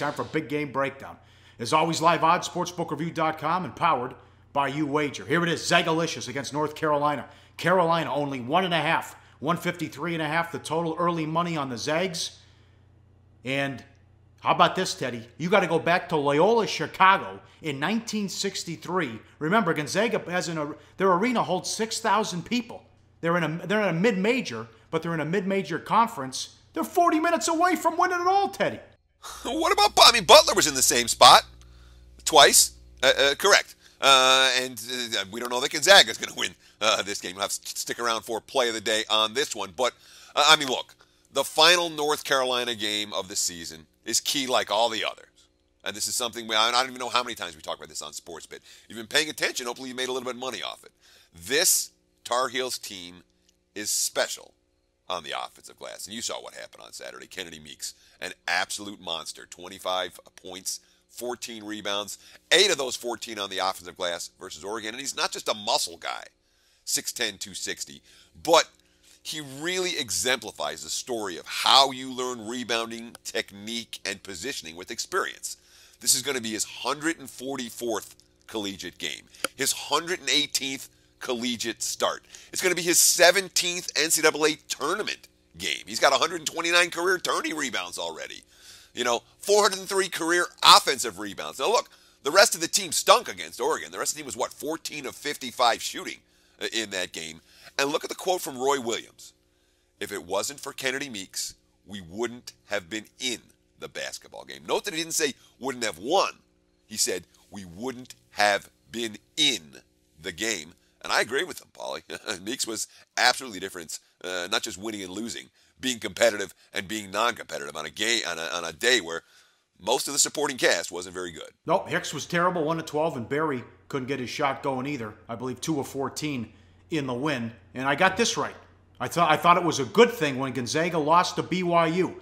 time for Big Game Breakdown. As always, live odds, sportsbookreview.com, and powered by UWager. Here it is, Zagalicious against North Carolina. Carolina only 1.5, 153.5, the total early money on the Zags. And how about this, Teddy? You got to go back to Loyola Chicago in 1963. Remember, Gonzaga has their arena holds 6,000 people. They're in a mid-major, but they're in a mid-major conference. They're 40 minutes away from winning it all, Teddy. What about, Butler was in the same spot twice. Correct. And we don't know that Gonzaga is going to win this game. We'll have to stick around for play of the day on this one. But, look, the final North Carolina game of the season is key like all the others. And this is something, I don't even know how many times we talk about this on Sportsbit. You've been paying attention. Hopefully you made a little bit of money off it. This Tar Heels team is special on the offensive glass. And you saw what happened on Saturday. Kennedy Meeks, an absolute monster. 25 points, 14 rebounds, 8 of those 14 on the offensive glass versus Oregon. And he's not just a muscle guy, 6'10", 260, but he really exemplifies the story of how you learn rebounding, technique, and positioning with experience. This is going to be his 144th collegiate game, his 118th collegiate start. It's going to be his 17th NCAA tournament game. He's got 129 career tourney rebounds already. 403 career offensive rebounds. Now look, the rest of the team stunk against Oregon. The rest of the team was, 14 of 55 shooting in that game. And look at the quote from Roy Williams. If it wasn't for Kennedy Meeks, we wouldn't have been in the basketball game. Note that he didn't say wouldn't have won. He said we wouldn't have been in the game. And I agree with him, Pauly. Meeks was absolutely different, not just winning and losing, being competitive and being non-competitive on a day where most of the supporting cast wasn't very good. Nope, Hicks was terrible, 1 of 12, and Barry couldn't get his shot going either. I believe 2 of 14 in the win. And I got this right. I thought it was a good thing when Gonzaga lost to BYU.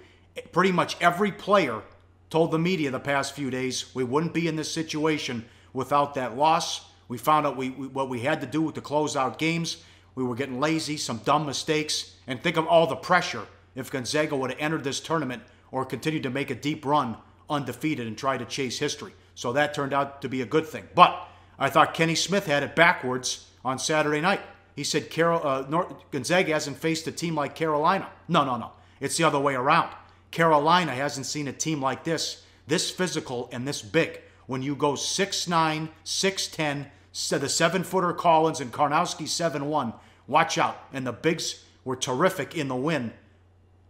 Pretty much every player told the media the past few days we wouldn't be in this situation without that loss. We found out what we had to do to close out games. We were getting lazy, some dumb mistakes. And think of all the pressure if Gonzaga would have entered this tournament or continued to make a deep run undefeated and try to chase history. So that turned out to be a good thing. But I thought Kenny Smith had it backwards on Saturday night. He said Gonzaga hasn't faced a team like Carolina. No. It's the other way around. Carolina hasn't seen a team like this physical and this big. When you go 6'9", 6'10", the 7-footer Collins and Karnowski 7'1", watch out. And the bigs were terrific in the win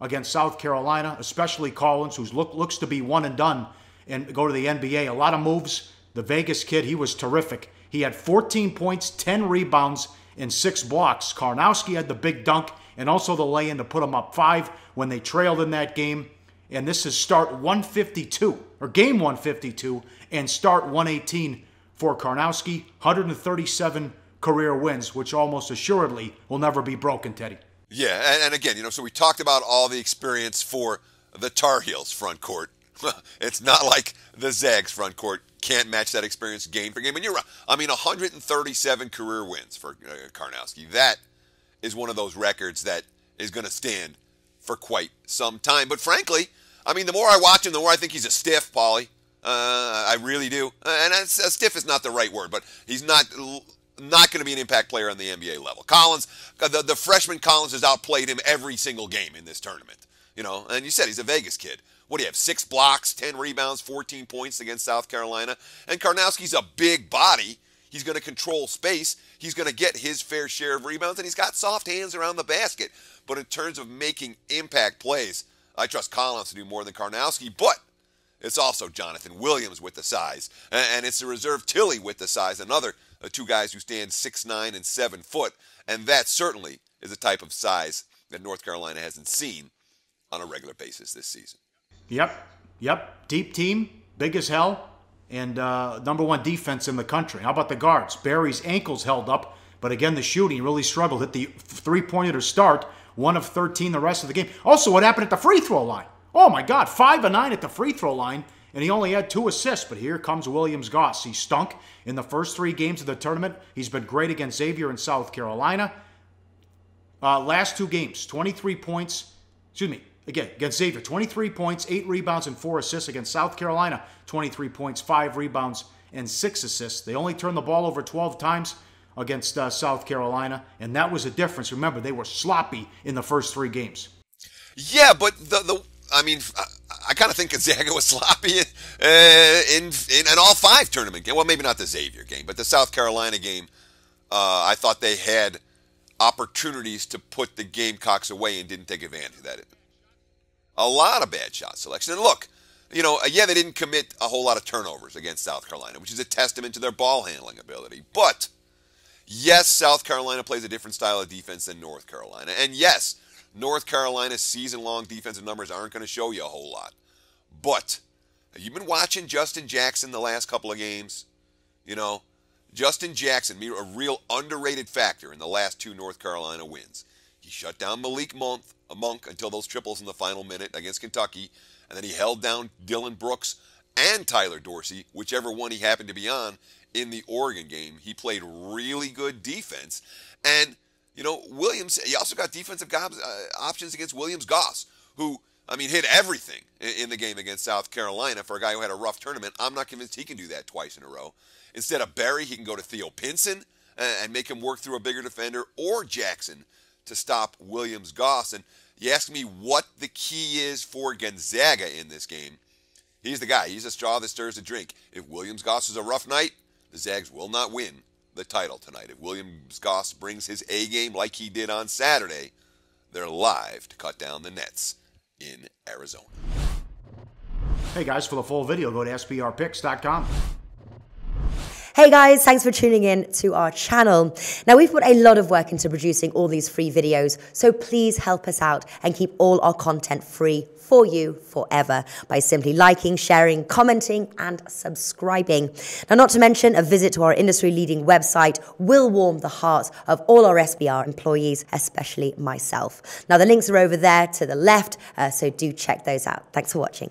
against South Carolina, especially Collins, who looks to be one and done and go to the NBA. A lot of moves. The Vegas kid, he was terrific. He had 14 points, 10 rebounds, and 6 blocks. Karnowski had the big dunk and also the lay-in to put them up 5 when they trailed in that game. And this is start 152, or game 152, and start 118 for Karnowski. 137 career wins, which almost assuredly will never be broken, Teddy. Yeah, and again, so we talked about all the experience for the Tar Heels front court. It's not like the Zags front court can't match that experience game for game. And you're right. 137 career wins for Karnowski. That is one of those records that is going to stand for quite some time. But frankly, the more I watch him, the more I think he's a stiff, Pauly. I really do. And stiff is not the right word, but he's not going to be an impact player on the NBA level. Collins, the freshman Collins has outplayed him every single game in this tournament. And you said he's a Vegas kid. What do you have? 6 blocks, 10 rebounds, 14 points against South Carolina. And Karnowski's a big body. He's going to control space. He's going to get his fair share of rebounds, and he's got soft hands around the basket. But in terms of making impact plays, I trust Collins to do more than Karnowski. But it's also Jonathan Williams with the size. And it's the reserve Tilly with the size. Another 2 guys who stand 6'9" and 7 foot. And that certainly is a type of size that North Carolina hasn't seen on a regular basis this season. Yep. Deep team, big as hell, and number 1 defense in the country. How about the guards? Barry's ankles held up, but again, the shooting really struggled. Hit the three-pointer to start, 1 of 13 the rest of the game. Also, what happened at the free throw line? Oh, my God, 5 of 9 at the free throw line, and he only had 2 assists, but here comes Williams-Goss. He stunk in the first 3 games of the tournament. He's been great against Xavier and South Carolina. Last 2 games, 23 points. Again, against Xavier, 23 points, 8 rebounds, and 4 assists. Against South Carolina, 23 points, 5 rebounds, and 6 assists. They only turned the ball over 12 times against South Carolina, and that was a difference. Remember, they were sloppy in the first 3 games. Yeah, but I kind of think Gonzaga was sloppy in all 5 tournament games. Well, maybe not the Xavier game, but the South Carolina game, I thought they had opportunities to put the Gamecocks away and didn't take advantage of that. A lot of bad shot selection. And look, they didn't commit a whole lot of turnovers against South Carolina, which is a testament to their ball handling ability. But, yes, South Carolina plays a different style of defense than North Carolina. And yes, North Carolina's season-long defensive numbers aren't going to show you a whole lot. But, have you been watching Justin Jackson the last couple of games? Justin Jackson, a real underrated factor in the last 2 North Carolina wins. He shut down Malik Monk until those triples in the final minute against Kentucky, and then he held down Dylan Brooks and Tyler Dorsey, whichever one he happened to be on, in the Oregon game. He played really good defense. And, Williams, he also got defensive options against Williams Goss, who, hit everything in the game against South Carolina for a guy who had a rough tournament. I'm not convinced he can do that twice in a row. Instead of Berry, he can go to Theo Pinson and make him work through a bigger defender, or Jackson to stop Williams Goss. And you ask me what the key is for Gonzaga in this game. He's the guy. He's the straw that stirs the drink. If Williams Goss is a rough night, the Zags will not win the title tonight. If Williams Goss brings his A game like he did on Saturday, they're live to cut down the nets in Arizona. Hey guys, for the full video, go to SBRpicks.com. Hey guys, thanks for tuning in to our channel. Now, we've put a lot of work into producing all these free videos, so please help us out and keep all our content free for you forever by simply liking, sharing, commenting, and subscribing. Now, not to mention, a visit to our industry-leading website will warm the hearts of all our SBR employees, especially myself. Now, the links are over there to the left, so do check those out. Thanks for watching.